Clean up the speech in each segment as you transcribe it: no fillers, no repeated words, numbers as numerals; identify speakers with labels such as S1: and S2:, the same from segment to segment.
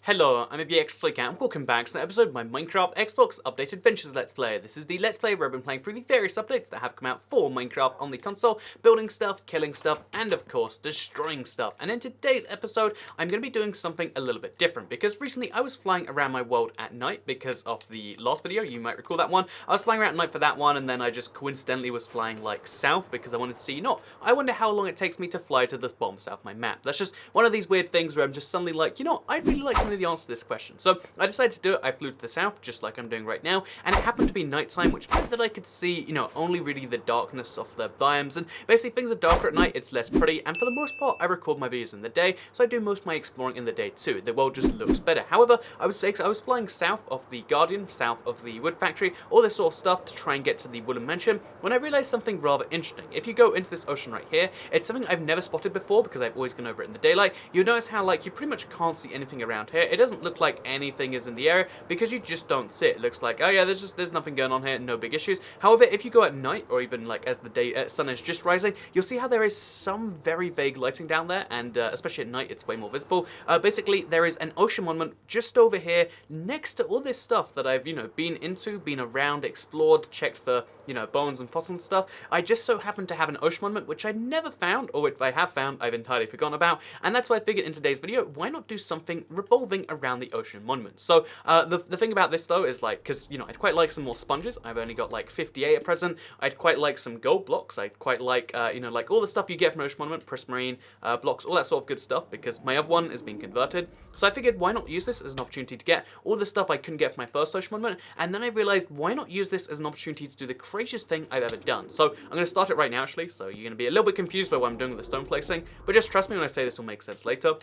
S1: Hello, I'm ABX and welcome back to the episode of my Minecraft Xbox Updated Adventures Let's Play. This is the Let's Play where I've been playing through the various updates that have come out for Minecraft on the console, building stuff, killing stuff, and of course, destroying stuff. And in today's episode, I'm going to be doing something a little bit different, because recently I was flying around my world at night because of the last video, you might recall that one. I was flying around at night for that one, and then I just coincidentally was flying like south because I wanted to see, I wonder how long it takes me to fly to this bottom south of my map. That's just one of these weird things where I'm just suddenly like, I'd really like to know the answer to this question. So I decided to do it. I flew to the south, just like I'm doing right now, and it happened to be nighttime, which meant that I could see, only really the darkness of the biomes, and basically things are darker at night, it's less pretty, and for the most part, I record my videos in the day, so I do most of my exploring in the day too. The world just looks better. However, I was flying south of the Guardian, south of the wood factory, all this sort of stuff to try and get to the wooden mansion, when I realized something rather interesting. If you go into this ocean right here, it's something I've never spotted before because I've always gone over it in the daylight. You'll notice how, you pretty much can't see anything around here. It doesn't look like anything is in the area because you just don't see it. It looks like, oh yeah, there's nothing going on here, no big issues. However, if you go at night, or even as the sun is just rising, you'll see how there is some very vague lighting down there, and especially at night, it's way more visible. Basically, there is an ocean monument just over here, next to all this stuff that I've, been around, explored, checked for, bones and fossils and stuff. I just so happen to have an ocean monument, which I never found, or if I have found, I've entirely forgotten about, and that's why I figured in today's video, why not do something revolving around the ocean monument. So the thing about this though is because I'd quite like some more sponges. I've only got 58 at present. I'd quite like some gold blocks. I'd quite like all the stuff you get from Ocean Monument, prismarine blocks, all that sort of good stuff, because my other one is being converted. So I figured why not use this as an opportunity to get all the stuff I couldn't get from my first Ocean Monument, and then I realized why not use this as an opportunity to do the craziest thing I've ever done. So I'm going to start it right now actually, so you're going to be a little bit confused by what I'm doing with the stone placing, but just trust me when I say this will make sense later.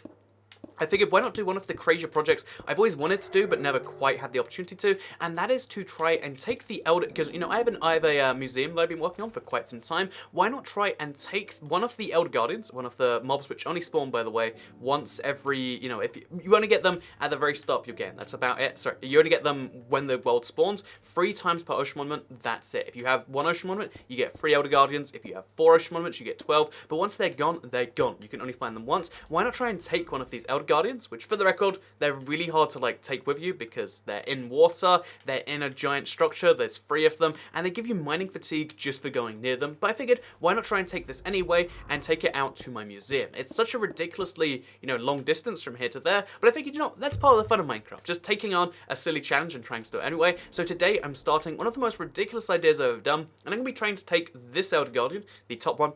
S1: I figured why not do one of the crazier projects I've always wanted to do but never quite had the opportunity to, and that is to try and take the Elder, because I have a museum that I've been working on for quite some time. Why not try and take one of the Elder Guardians, one of the mobs which only spawn, by the way, once every, if you only get them at the very start of your game, that's about it. Sorry, you only get them when the world spawns, 3 times per Ocean Monument, that's it. If you have 1 Ocean Monument, you get 3 Elder Guardians. If you have 4 Ocean Monuments, you get 12, but once they're gone, they're gone. You can only find them once. Why not try and take one of these Elder Guardians, which for the record, they're really hard to take with you because they're in water, they're in a giant structure, there's 3 of them, and they give you mining fatigue just for going near them. But I figured, why not try and take this anyway and take it out to my museum? It's such a ridiculously, long distance from here to there, but I figured, that's part of the fun of Minecraft, just taking on a silly challenge and trying to do it anyway. So today, I'm starting one of the most ridiculous ideas I've ever done, and I'm going to be trying to take this Elder Guardian, the top one.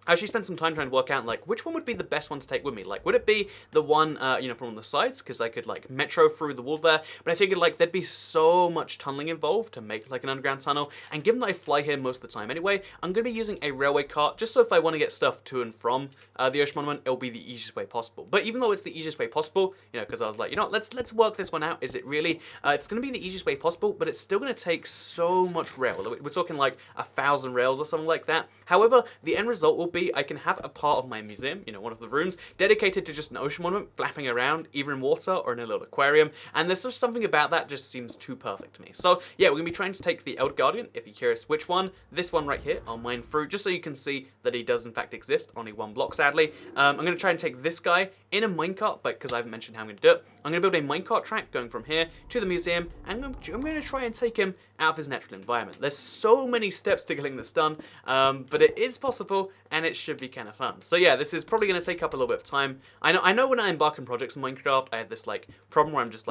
S1: I actually spent some time trying to work out, which one would be the best one to take with me. Would it be the one, from on the sides, because I could, metro through the wall there, but I figured, there'd be so much tunneling involved to make, an underground tunnel, and given that I fly here most of the time anyway, I'm going to be using a railway cart, just so if I want to get stuff to and from the Ocean Monument, it'll be the easiest way possible. But even though it's the easiest way possible, because I was like, let's work this one out, is it really? It's going to be the easiest way possible, but it's still going to take so much rail. We're talking, 1,000 rails or something like that. However, the end result will be I can have a part of my museum, one of the rooms, dedicated to just an ocean monument flapping around, either in water or in a little aquarium, and there's just something about that just seems too perfect to me. So yeah, we're going to be trying to take the Elder Guardian, if you're curious which one, this one right here, I'll mine through, just so you can see that he does in fact exist, only 1 block sadly. I'm going to try and take this guy in a minecart, but because I haven't mentioned how I'm going to do it, I'm going to build a minecart track going from here to the museum, and I'm going to try and take him out of his natural environment. There's so many steps to getting this done, but it is possible, and it should be kind of fun. So yeah, this is probably going to take up a little bit of time. I know when I embark on projects in Minecraft, I have this problem where I'm just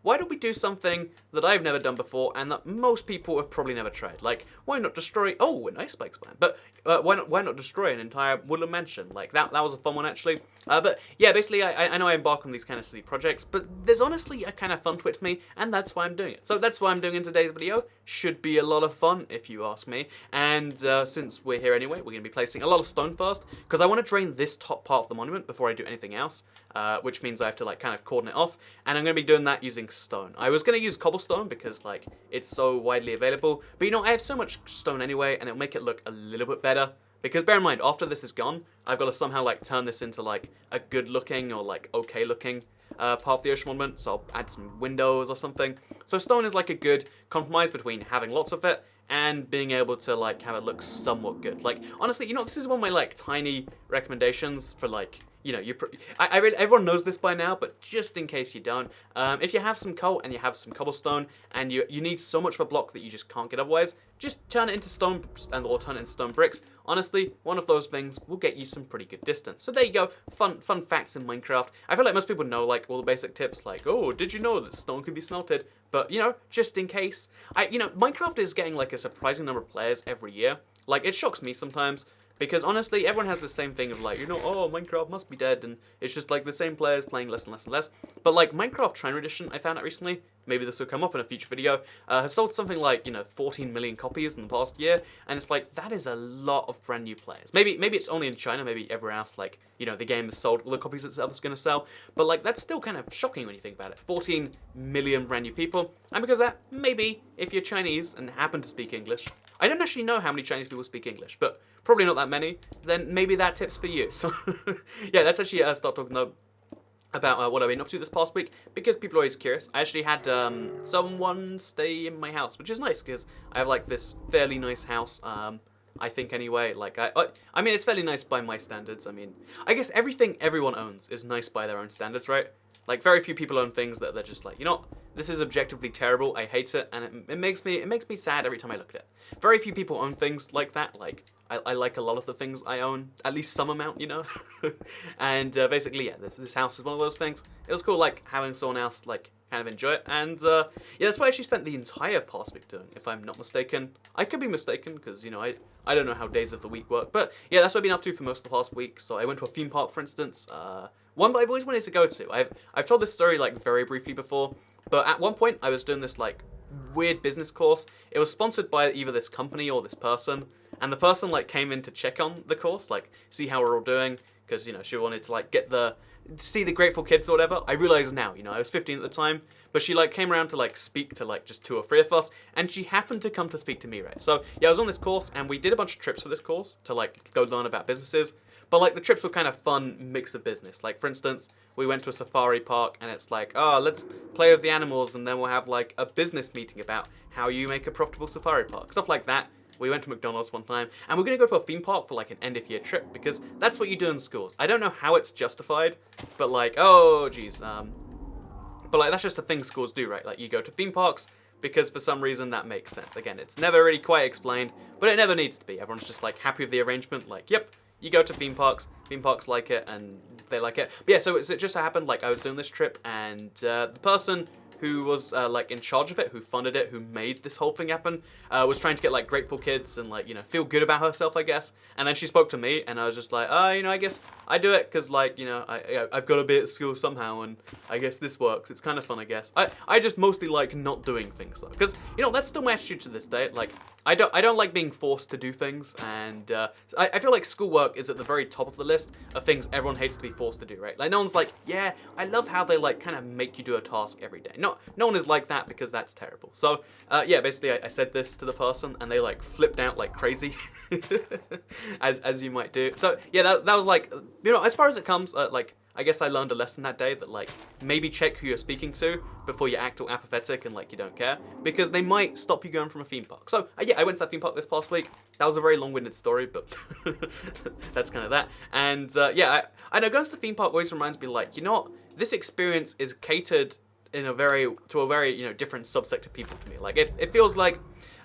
S1: why don't we do something that I've never done before and that most people have probably never tried? Why not destroy, oh, an ice spikes plan, but why not destroy an entire woodland mansion? That was a fun one actually. But yeah, basically I know I embark on these kind of silly projects, but there's honestly a kind of fun to it to me, and that's why I'm doing it. So that's why I'm doing in today's video. Should be a lot of fun if you ask me, and since we're here anyway, we're going to be placing a lot of stone first, because I want to drain this top part of the monument before I do anything else, which means I have to kind of cordon it off, and I'm going to be doing that using stone. I was going to use cobblestone because it's so widely available, but I have so much stone anyway, and it'll make it look a little bit better. Because bear in mind, after this is gone, I've got to somehow turn this into a good looking or okay looking part of the Ocean Monument, so I'll add some windows or something. So stone is a good compromise between having lots of it and being able to have it look somewhat good. Honestly, this is one of my tiny recommendations for you know, everyone knows this by now, but just in case you don't, if you have some coal and you have some cobblestone and you need so much of a block that you just can't get otherwise, just turn it into stone or turn it into stone bricks. Honestly, one of those things will get you some pretty good distance. So there you go, fun facts in Minecraft. I feel like most people know like all the basic tips, like, oh, did you know that stone can be smelted? But you know, just in case, Minecraft is getting like a surprising number of players every year. Like, it shocks me sometimes. Because honestly, everyone has the same thing of like, oh, Minecraft must be dead, and it's just like the same players playing less and less and less. But like Minecraft China Edition, I found out recently, maybe this will come up in a future video, has sold something like, 14 million copies in the past year, and it's like, that is a lot of brand new players. Maybe it's only in China, maybe everywhere else, like, the game has sold all the copies it's going to sell, but like, that's still kind of shocking when you think about it. 14 million brand new people, and because of that, maybe, if you're Chinese and happen to speak English, I don't actually know how many Chinese people speak English, but probably not that many, then maybe that tip's for you. So, yeah, let's actually start talking about what I've been up to this past week, because people are always curious. I actually had someone stay in my house, which is nice, because I have, like, this fairly nice house, I think anyway. Like, I mean, it's fairly nice by my standards. I mean, I guess everything everyone owns is nice by their own standards, right? Like, very few people own things that they're just like, this is objectively terrible, I hate it, and it makes me sad every time I look at it. Very few people own things like that. Like, I like a lot of the things I own, at least some amount, and basically, yeah, this house is one of those things. It was cool, like, having someone else, like, kind of enjoy it, and yeah, that's what I actually spent the entire past week doing, if I'm not mistaken. I could be mistaken, because, I don't know how days of the week work, but yeah, that's what I've been up to for most of the past week. So I went to a theme park, for instance, one that I've always wanted to go to. I've told this story, like, very briefly before, but at one point I was doing this, like, weird business course. It was sponsored by either this company or this person, and the person, like, came in to check on the course, like, see how we're all doing, because, she wanted to, like, see the Grateful Kids or whatever. I realize now, I was 15 at the time, but she, like, came around to, like, speak to, like, just 2 or 3 of us, and she happened to come to speak to me, right? So, yeah, I was on this course, and we did a bunch of trips for this course to, like, go learn about businesses, but, like, the trips were kind of fun mix of business. Like, for instance, we went to a safari park, and it's like, oh, let's play with the animals, and then we'll have, like, a business meeting about how you make a profitable safari park. Stuff like that. We went to McDonald's one time, and we're going to go to a theme park for, like, an end-of-year trip, because that's what you do in schools. I don't know how it's justified, but, like, oh, geez, but, like, that's just a thing schools do, right? Like, you go to theme parks, because for some reason that makes sense. Again, it's never really quite explained, but it never needs to be. Everyone's just, like, happy with the arrangement, like, yep, you go to theme parks like it, and they like it. But yeah, so it just so happened, like, I was doing this trip, and the person who was, like, in charge of it, who funded it, who made this whole thing happen, was trying to get, like, Grateful Kids and, like, feel good about herself, I guess. And then she spoke to me, and I was just like, I guess I do it because, like, I've got to be at school somehow, and I guess this works. It's kind of fun, I guess. I just mostly like not doing things, though, because, that's still my attitude to this day. Like, I don't like being forced to do things, and I feel like schoolwork is at the very top of the list of things everyone hates to be forced to do, right? Like, no one's like, yeah, I love how they, like, kind of make you do a task every day. No one is like that, because that's terrible. So, yeah, basically, I said this to the person, and they, like, flipped out like crazy, as you might do. So, yeah, that was, like, as far as it comes, like, I guess I learned a lesson that day that, like, maybe check who you're speaking to before you act all apathetic and, like, you don't care, because they might stop you going from a theme park. So, yeah, I went to that theme park this past week. That was a very long-winded story, but that's kind of that. And, yeah, I know going to the theme park always reminds me, like, this experience is catered to a very, different subsect of people to me. Like, it feels like,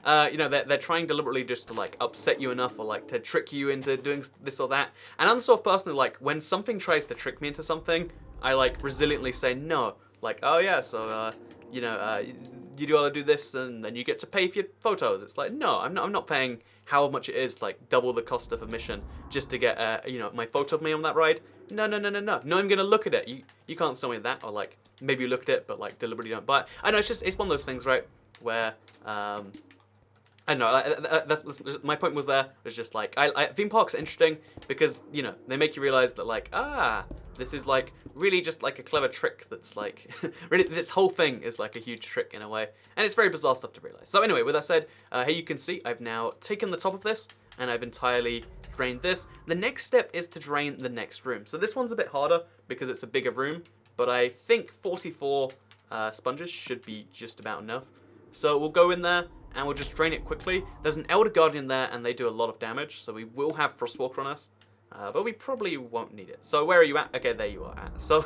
S1: they're trying deliberately just to, like, upset you enough, or, like, to trick you into doing this or that. And I'm the sort of person who, like, when something tries to trick me into something, I, like, resiliently say no. Like, oh yeah, so, you do all to do this, and then you get to pay for your photos. It's like, no, I'm not paying how much it is, like, double the cost of admission just to get, my photo of me on that ride. No, I'm gonna look at it. You can't sell me that, or, like, maybe you look at it, but, like, deliberately don't buy it. I know, it's one of those things, right, where, I don't know, that's my point was there, was just, like, theme parks are interesting, because, they make you realize that, like, this is, like, really just, like, a clever trick that's, like, really, this whole thing is, like, a huge trick in a way, and it's very bizarre stuff to realize. So anyway, with that said, here you can see I've now taken the top of this, and I've entirely drained this. The next step is to drain the next room. So this one's a bit harder, because it's a bigger room, but I think 44 sponges should be just about enough. So we'll go in there, and we'll just drain it quickly. There's an Elder Guardian there, and they do a lot of damage, so we will have Frostwalker on us. But we probably won't need it. So where are you at? Okay, there you are at. So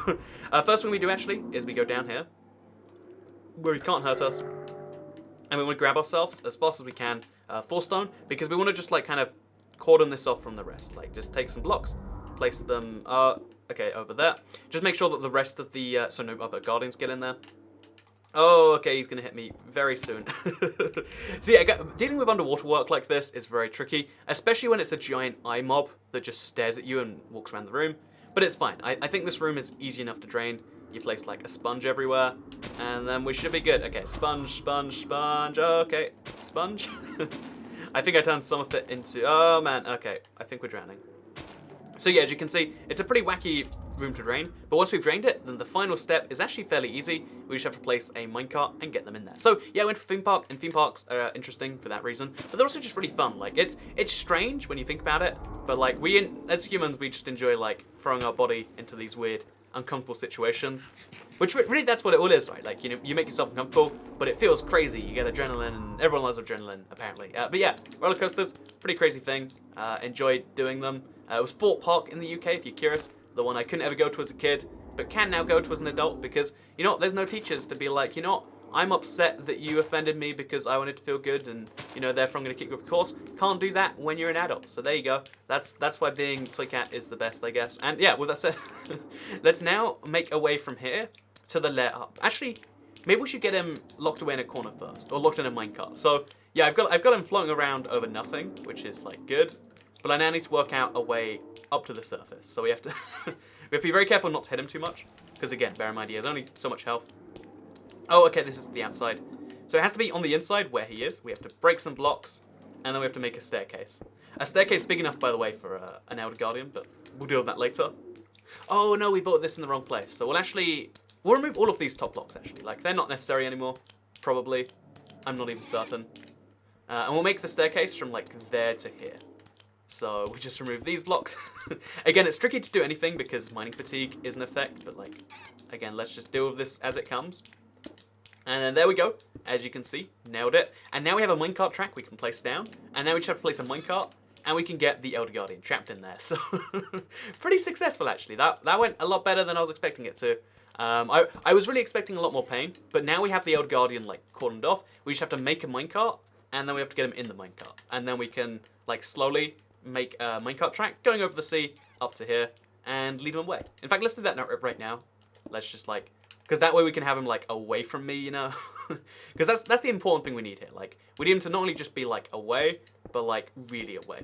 S1: first thing we do actually is we go down here, where he can't hurt us, and we want to grab ourselves as fast as we can 4 stone, because we want to just like kind of cordon this off from the rest. Like just take some blocks, place them okay over there. Just make sure that the rest of the so no other guardians get in there. Oh, okay, he's going to hit me very soon. So yeah, dealing with underwater work like this is very tricky, especially when it's a giant eye mob that just stares at you and walks around the room. But it's fine. I think this room is easy enough to drain. You place like a sponge everywhere, and then we should be good. Okay, sponge, sponge, sponge. Okay, sponge. I think I turned some of it into... Oh, man. Okay, I think we're drowning. So yeah, as you can see, it's a pretty wacky room to drain, but once we've drained it, then the final step is actually fairly easy. We just have to place a minecart and get them in there. So yeah, I went to theme park, and theme parks are interesting for that reason, but they're also just really fun. Like it's strange when you think about it, but like as humans, we just enjoy like throwing our body into these weird, uncomfortable situations, which really that's what it all is, right? Like, you know, you make yourself uncomfortable, but it feels crazy. You get adrenaline, and everyone loves adrenaline apparently. But yeah, roller coasters, pretty crazy thing. Enjoyed doing them. It was Fort Park in the UK, if you're curious. The one I couldn't ever go to as a kid, but can now go to as an adult because, you know, there's no teachers to be like, you know, I'm upset that you offended me because I wanted to feel good and, you know, therefore I'm going to kick you off course. Can't do that when you're an adult. So there you go. That's why being Toy Cat is the best, I guess. And yeah, with that said, let's now make a way from here to the lair up. Actually, maybe we should get him locked away in a corner first, or locked in a minecart. So yeah, I've got him floating around over nothing, which is like good. But I now need to work out a way up to the surface. So we have to we have to be very careful not to hit him too much. Because again, bear in mind, he has only so much health. Oh, okay, this is the outside. So it has to be on the inside where he is. We have to break some blocks, and then we have to make a staircase. A staircase big enough, by the way, for an Elder Guardian, but we'll deal with that later. Oh no, we bought this in the wrong place. So we'll remove all of these top blocks, actually. Like, they're not necessary anymore, probably. I'm not even certain. And we'll make the staircase from, like, there to here. So we just remove these blocks. Again, it's tricky to do anything because mining fatigue is an effect, but like, again, let's just deal with this as it comes. And then there we go. As you can see, nailed it. And now we have a minecart track we can place down. And now we just have to place a minecart, and we can get the Elder Guardian trapped in there. So pretty successful, actually. That went a lot better than I was expecting it to. I was really expecting a lot more pain, but now we have the Elder Guardian like cordoned off. We just have to make a minecart, and then we have to get him in the minecart, and then we can like slowly make a minecart track going over the sea up to here and lead him away. In fact, let's do that right now. Let's just like, because that way we can have him like away from me, you know. Because that's the important thing we need here. Like, we need him to not only just be like away, but like really away.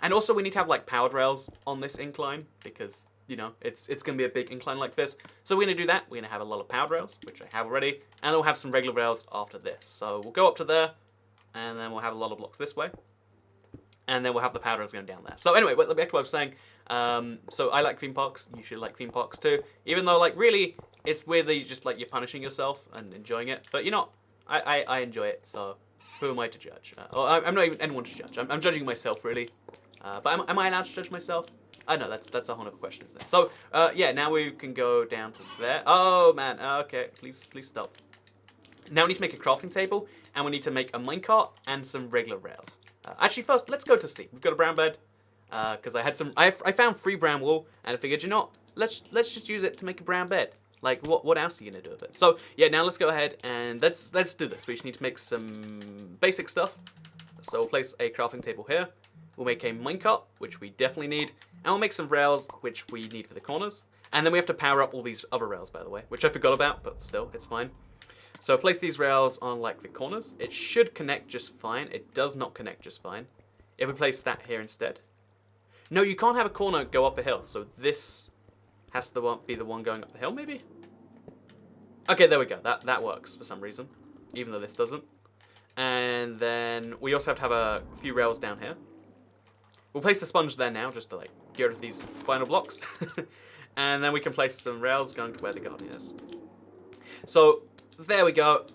S1: And also we need to have like powered rails on this incline because, you know, it's gonna be a big incline like this. So we're gonna do that. We're gonna have a lot of powered rails, which I have already, and then we'll have some regular rails after this. So we'll go up to there, and then we'll have a lot of blocks this way. And then we'll have the powder rails going down there. So anyway, back to what I was saying. So I like theme parks. You should like theme parks too. Even though, like, really, it's weird that you're punishing yourself and enjoying it. But you know, I enjoy it. So who am I to judge? I'm not even anyone to judge. I'm judging myself really. But am I allowed to judge myself? I know that's a whole other question, isn't it? So yeah, now we can go down to there. Oh man. Okay, please stop. Now we need to make a crafting table, and we need to make a minecart and some regular rails. Actually, first, let's go to sleep. We've got a brown bed, because I found 3 brown wool, and I figured, you know, let's just use it to make a brown bed. Like, what else are you gonna do with it? So yeah, now let's go ahead and let's do this. We just need to make some basic stuff. So we'll place a crafting table here. We'll make a minecart, which we definitely need, and we'll make some rails, which we need for the corners. And then we have to power up all these other rails, by the way, which I forgot about, but still, it's fine. So place these rails on like the corners. It should connect just fine. It does not connect just fine. If we place that here instead. No, you can't have a corner go up a hill. So this has to be the one going up the hill, maybe? Okay, there we go. That works for some reason, even though this doesn't. And then we also have to have a few rails down here. We'll place the sponge there now, just to like get rid of these final blocks. And then we can place some rails going to where the guardian is. So there we go.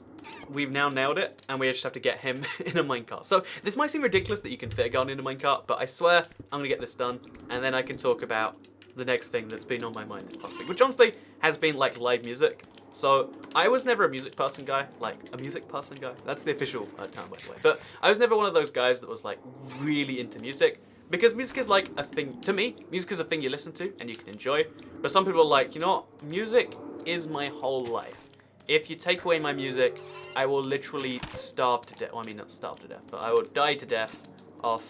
S1: We've now nailed it, and we just have to get him in a minecart. So this might seem ridiculous that you can fit a guardian in a minecart, but I swear I'm gonna get this done, and then I can talk about the next thing that's been on my mind this past week, which honestly has been like live music. So I was never a music person guy, like a music person guy. That's the official term, by the way. But I was never one of those guys that was like really into music. Because music is like a thing, to me, music is a thing you listen to and you can enjoy. But some people are like, you know what, music is my whole life. If you take away my music, I will literally starve to death. Well, I mean, not starve to death, but I will die to death of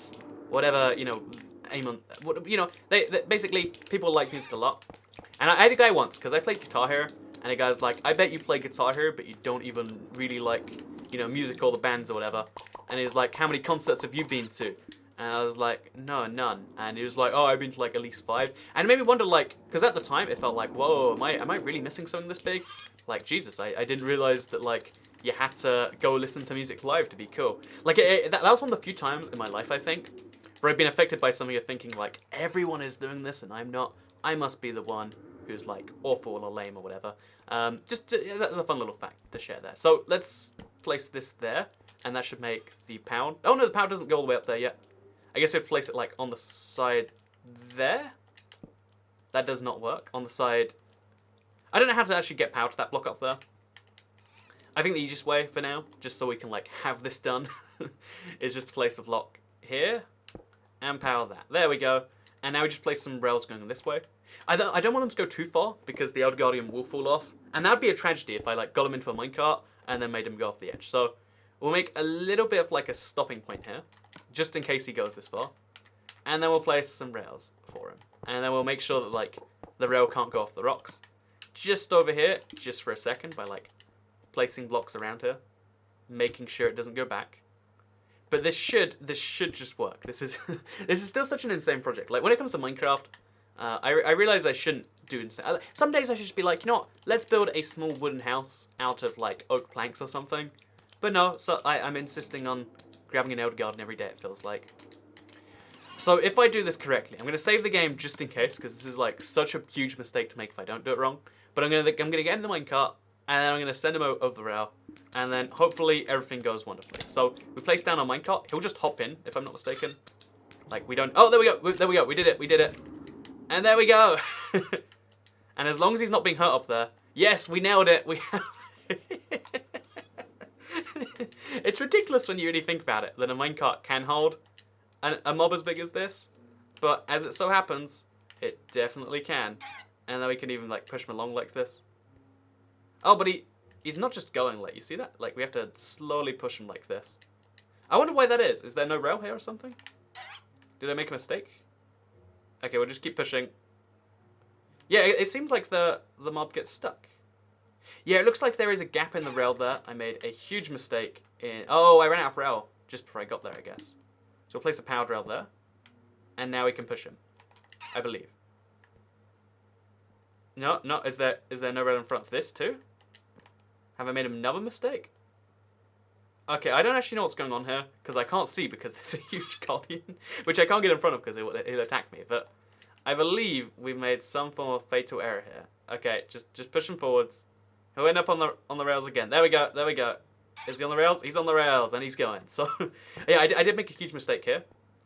S1: whatever, you know, aim on, you know, they basically, people like music a lot. And I had a guy once, because I played Guitar Hero, and a guy was like, I bet you play Guitar Hero, but you don't even really like, you know, music or the bands or whatever. And he's like, how many concerts have you been to? And I was like, no, none. And he was like, oh, I've been to like at least 5. And it made me wonder, like, because at the time it felt like, whoa, am I really missing something this big? Like, Jesus, I didn't realize that, like, you had to go listen to music live to be cool. Like, that was one of the few times in my life, I think, where I've been affected by something of thinking, like, everyone is doing this and I'm not. I must be the one who's, like, awful or lame or whatever. Just as a fun little fact to share there. So let's place this there, and that should make the pound. Oh, no, the pound doesn't go all the way up there yet. I guess we have to place it, like, on the side there. That does not work. On the side... I don't know how to actually get power to that block up there. I think the easiest way for now, just so we can, like, have this done, is just to place a block here and power that. There we go. And now we just place some rails going this way. I don't want them to go too far because the Elder Guardian will fall off. And that would be a tragedy if I, like, got him into a minecart and then made him go off the edge. So we'll make a little bit of, like, a stopping point here, just in case he goes this far. And then we'll place some rails for him. And then we'll make sure that, like, the rail can't go off the rocks. Just over here, just for a second, by, like, placing blocks around here, making sure it doesn't go back. But this should just work. This is this is still such an insane project. Like, when it comes to Minecraft, I realize I shouldn't do insane. Some days I should just be like, you know what? Let's build a small wooden house out of, like, oak planks or something. But no, so I'm insisting on grabbing an Elder Garden every day, it feels like. So if I do this correctly, I'm going to save the game just in case, because this is, like, such a huge mistake to make if I don't do it wrong. But I'm gonna get in the minecart, and then I'm gonna send him over the rail, and then hopefully everything goes wonderfully. So we place down our minecart. He'll just hop in, if I'm not mistaken. Like, we don't. Oh, there we go. There we go. We did it. We did it. And there we go. And as long as he's not being hurt up there, yes, we nailed it. We have. It's ridiculous when you really think about it that a minecart can hold a mob as big as this, but as it so happens, it definitely can. And then we can even, like, push him along like this. Oh, but he's not just going, like, you see that? Like, we have to slowly push him like this. I wonder why that is. Is there no rail here or something? Did I make a mistake? Okay, we'll just keep pushing. Yeah, it seems like the mob gets stuck. Yeah, it looks like there is a gap in the rail there. I made a huge mistake in... Oh, I ran out of rail just before I got there, I guess. So we'll place a powered rail there. And now we can push him, I believe. No, is there no rail in front of this too? Have I made another mistake? Okay, I don't actually know what's going on here, because I can't see because there's a huge guardian, which I can't get in front of because he'll attack me, but I believe we've made some form of fatal error here. Okay, just push him forwards. He'll end up on the rails again. There we go, there we go. Is he on the rails? He's on the rails, and he's going. So, yeah, I did make a huge mistake here.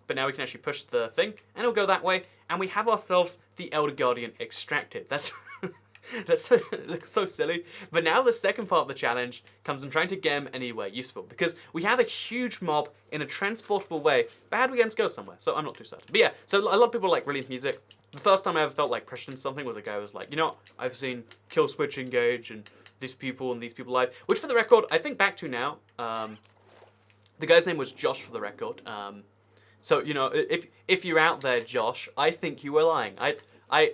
S1: But now we can actually push the thing, and it'll go that way, and we have ourselves the Elder Guardian extracted. That's looks so silly. But now the second part of the challenge comes in trying to get him anywhere useful, because we have a huge mob in a transportable way, but how do we get him to go somewhere? So I'm not too certain. But yeah, so a lot of people like really into music. The first time I ever felt like pressured into something was a guy who was like, you know what, I've seen Kill Switch Engage, and these people live, which for the record, I think back to now, the guy's name was Josh for the record. So, you know, if you're out there, Josh, I think you were lying. I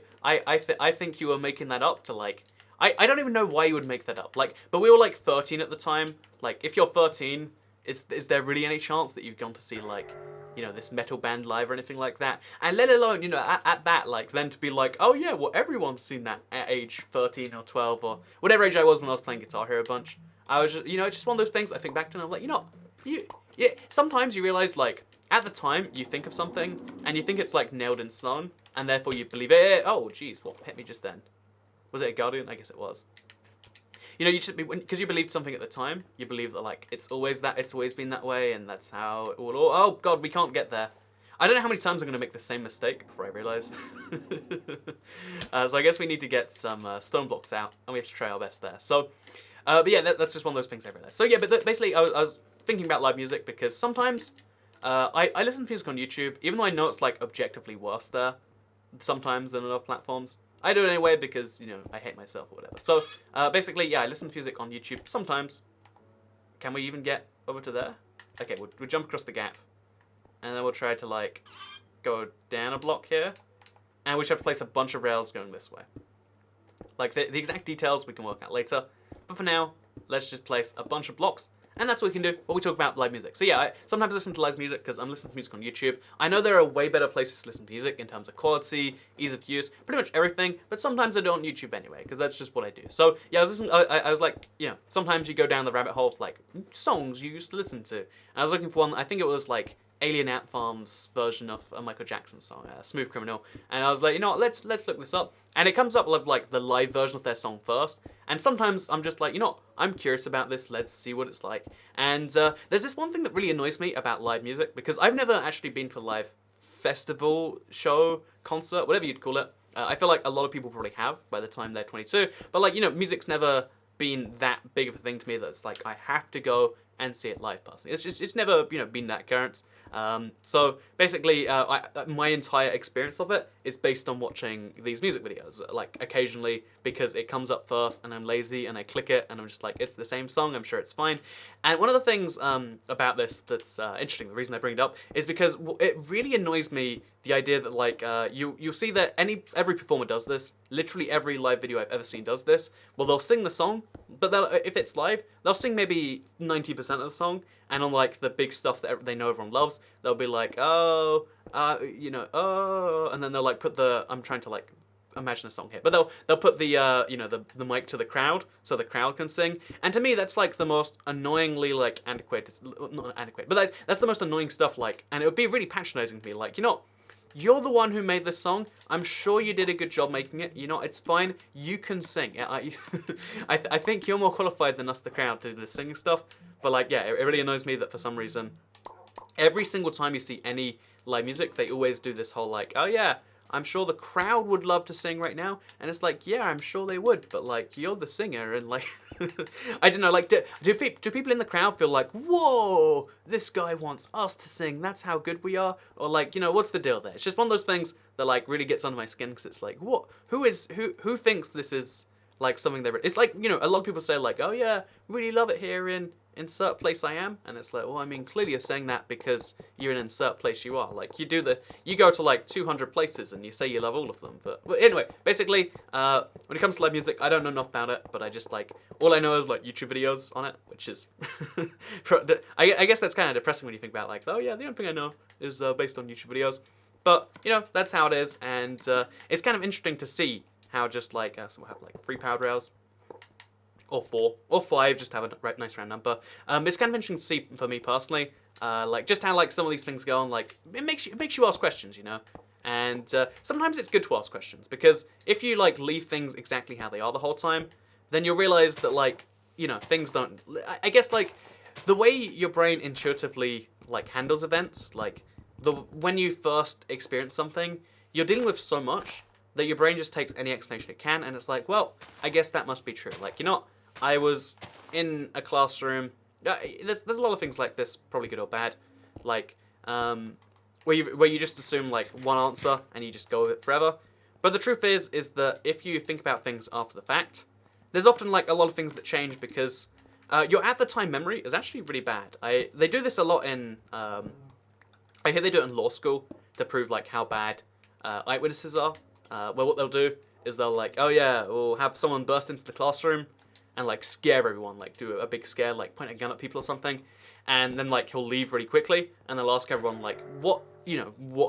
S1: think you were making that up to, like... I don't even know why you would make that up. Like, but we were, like, 13 at the time. Like, if you're 13, is there really any chance that you've gone to see, like, you know, this metal band live or anything like that? And let alone, you know, at that, like, then to be like, oh, yeah, well, everyone's seen that at age 13 or 12 or whatever age I was when I was playing Guitar Hero a bunch. I was just, you know, it's just one of those things I think back to and I'm like, you know, yeah, sometimes you realize, like, at the time, you think of something, and you think it's, like, nailed in stone, and therefore you believe it. Oh, jeez, what hit me just then? Was it a guardian? I guess it was. You know, you should be, because you believed something at the time, you believe that, like, it's always been that way, and that's how it will all... Oh, God, we can't get there. I don't know how many times I'm going to make the same mistake before I realise. So I guess we need to get some stone blocks out, and we have to try our best there. So, but yeah, that's just one of those things I realised. So yeah, but basically, I was thinking about live music, because sometimes... I listen to music on YouTube, even though I know it's like objectively worse there sometimes than on other platforms. I do it anyway because, you know, I hate myself or whatever. So, basically, yeah, I listen to music on YouTube sometimes. Can we even get over to there? Okay, we'll jump across the gap. And then we'll try to, like, go down a block here. And we should have to place a bunch of rails going this way. Like, the exact details we can work out later. But for now, let's just place a bunch of blocks. And that's what we can do when we talk about live music. So yeah, I sometimes listen to live music because I'm listening to music on YouTube. I know there are way better places to listen to music in terms of quality, ease of use, pretty much everything. But sometimes I do it on YouTube anyway because that's just what I do. So yeah, I was listening. I was like, you know, sometimes you go down the rabbit hole of like songs you used to listen to. And I was looking for one. I think it was like Alien Ant Farm's version of a Michael Jackson song, Smooth Criminal. And I was like, you know what, let's look this up. And it comes up with like the live version of their song first. And sometimes I'm just like, you know what, I'm curious about this, let's see what it's like. And there's this one thing that really annoys me about live music, because I've never actually been to a live festival, show, concert, whatever you'd call it. I feel like a lot of people probably have by the time they're 22. But like, you know, music's never been that big of a thing to me that's like, I have to go and see it live personally. It's never, you know, been that occurrence. So basically, my entire experience of it is based on watching these music videos, like occasionally because it comes up first and I'm lazy and I click it and I'm just like, it's the same song, I'm sure it's fine. And one of the things about this that's interesting, the reason I bring it up, is because it really annoys me the idea that like you'll see that every performer does this. Literally every live video I've ever seen does this. Well, they'll sing the song, but if it's live, they'll sing maybe 90% of the song. And on like the big stuff that they know everyone loves, they'll be like, oh, you know, oh, and then they'll like put I'm trying to like imagine a song here, but they'll put the you know, the mic to the crowd so the crowd can sing. And to me, that's like the most annoyingly like antiquated, not antiquated, but that's the most annoying stuff. Like, and it would be really patronizing to me. Like, you know, you're the one who made this song. I'm sure you did a good job making it. You know, it's fine. You can sing. I think you're more qualified than us, the crowd, to do the singing stuff. But like, yeah, it really annoys me that for some reason, every single time you see any live music, they always do this whole like, oh yeah, I'm sure the crowd would love to sing right now. And it's like, yeah, I'm sure they would. But like, you're the singer and like, I don't know, like, do people in the crowd feel like, whoa, this guy wants us to sing, that's how good we are? Or like, you know, what's the deal there? It's just one of those things that like really gets under my skin because it's like, what? Who thinks this is like something they... It's like, you know, a lot of people say like, oh yeah, really love it here in insert place I am, and it's like, well, I mean, clearly you're saying that because you're in insert place you are. Like, you go to like 200 places and you say you love all of them. But anyway, basically, when it comes to live music, I don't know enough about it, but I just like, all I know is like YouTube videos on it, which is, I guess that's kind of depressing when you think about like, oh yeah, the only thing I know is based on YouTube videos. But, you know, that's how it is, and it's kind of interesting to see how just like, so we'll have like 3 powered rails, or 4, or 5, just to have a nice round number. It's kind of interesting to see for me personally, like just how like some of these things go on. Like it makes you ask questions, you know. And sometimes it's good to ask questions because if you like leave things exactly how they are the whole time, then you'll realize that like, you know, things don't. I guess like the way your brain intuitively like handles events, like when you first experience something, you're dealing with so much that your brain just takes any explanation it can, and it's like, well, I guess that must be true. Like, you know, I was in a classroom. There's a lot of things like this, probably good or bad, like where you just assume like one answer and you just go with it forever. But the truth is that if you think about things after the fact, there's often like a lot of things that change because your at the time memory is actually really bad. They do this a lot in I hear they do it in law school to prove like how bad eyewitnesses are. Well, what they'll do is they'll like, oh yeah, we'll have someone burst into the classroom and like scare everyone, like do a big scare, like point a gun at people or something, and then like he'll leave really quickly, and they'll ask everyone like, what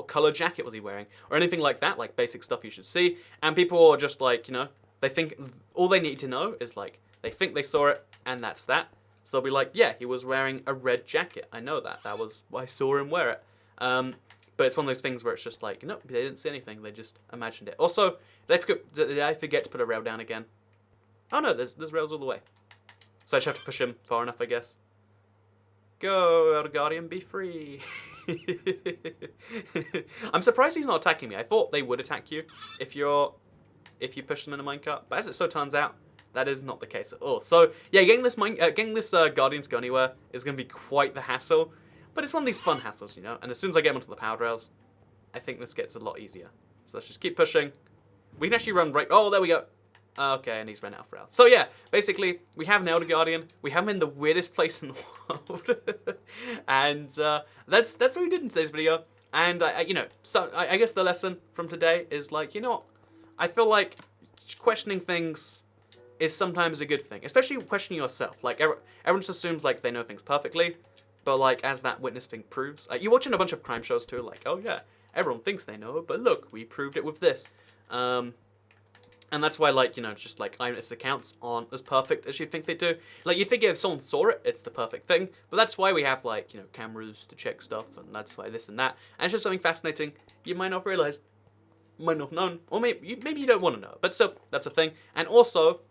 S1: color jacket was he wearing, or anything like that, like basic stuff you should see, and people are just like, you know, they think all they need to know is like, they think they saw it, and that's that. So they'll be like, yeah, he was wearing a red jacket, I know that, I saw him wear it. But it's one of those things where it's just like, no, they didn't see anything, they just imagined it. Also, did I forget to put a rail down again? Oh no, there's rails all the way. So I just have to push him far enough, I guess. Go, Elder Guardian, be free. I'm surprised he's not attacking me. I thought they would attack you if you push them in a minecart. But as it so turns out, that is not the case at all. So yeah, getting this Guardian to go anywhere is going to be quite the hassle. But it's one of these fun hassles, you know? And as soon as I get onto the power rails, I think this gets a lot easier. So let's just keep pushing. We can actually run right... Oh, there we go. Okay, and he's run out of rails. So yeah, basically, we have an Elder Guardian. We have him in the weirdest place in the world. And that's what we did in today's video. And, you know, so I guess the lesson from today is, like, you know what? I feel like questioning things is sometimes a good thing. Especially questioning yourself. Like, everyone just assumes, like, they know things perfectly. But, like, as that witness thing proves... you're watching a bunch of crime shows, too. Like, oh, yeah, everyone thinks they know. But look, we proved it with this. And that's why, like, you know, just, like, eyewitness accounts aren't as perfect as you'd think they do. Like, you'd think if someone saw it, it's the perfect thing. But that's why we have, like, you know, cameras to check stuff, and that's why this and that. And it's just something fascinating you might not have realized, might not have known, or maybe you don't want to know. But still, that's a thing. And also,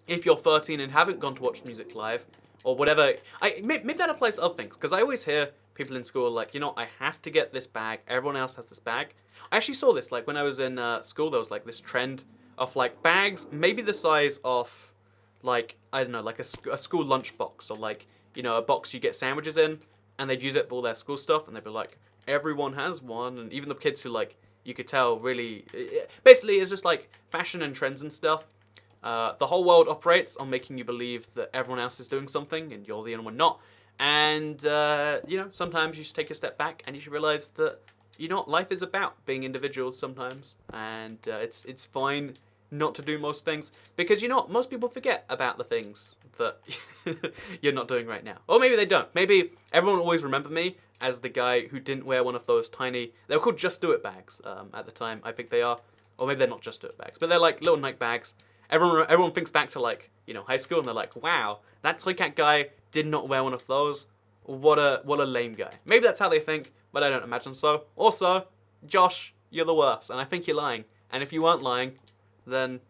S1: if you're 13 and haven't gone to watch music live, or whatever, maybe that applies to other things. Because I always hear people in school like, you know, I have to get this bag. Everyone else has this bag. I actually saw this, like, when I was in school, there was, like, this trend of, like, bags, maybe the size of, like, I don't know, like a school lunchbox, or, like, you know, a box you get sandwiches in, and they'd use it for all their school stuff, and they'd be like, everyone has one, and even the kids who, like, you could tell really, basically it's just, like, fashion and trends and stuff. The whole world operates on making you believe that everyone else is doing something, and you're the only one not. And, you know, sometimes you should take a step back, and you should realize that, you know, life is about being individuals sometimes, and it's fine not to do most things, because, you know what, most people forget about the things that you're not doing right now. Or maybe they don't. Maybe everyone will always remember me as the guy who didn't wear one of those tiny, they were called Just Do It bags at the time, I think they are. Or maybe they're not Just Do It bags, but they're like little Nike bags. Everyone thinks back to, like, you know, high school, and they're like, wow, that Toy Cat guy did not wear one of those. What a lame guy. Maybe that's how they think, but I don't imagine so. Also, Josh, you're the worst, and I think you're lying. And if you weren't lying, then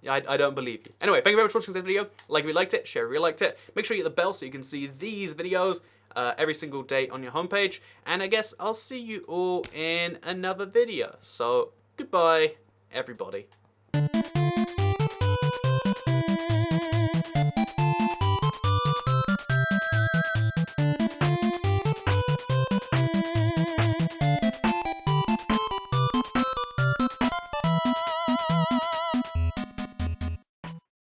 S1: I don't believe you. Anyway, thank you very much for watching this video. Like if you liked it, share if you liked it. Make sure you hit the bell so you can see these videos every single day on your homepage. And I guess I'll see you all in another video. So, goodbye, everybody.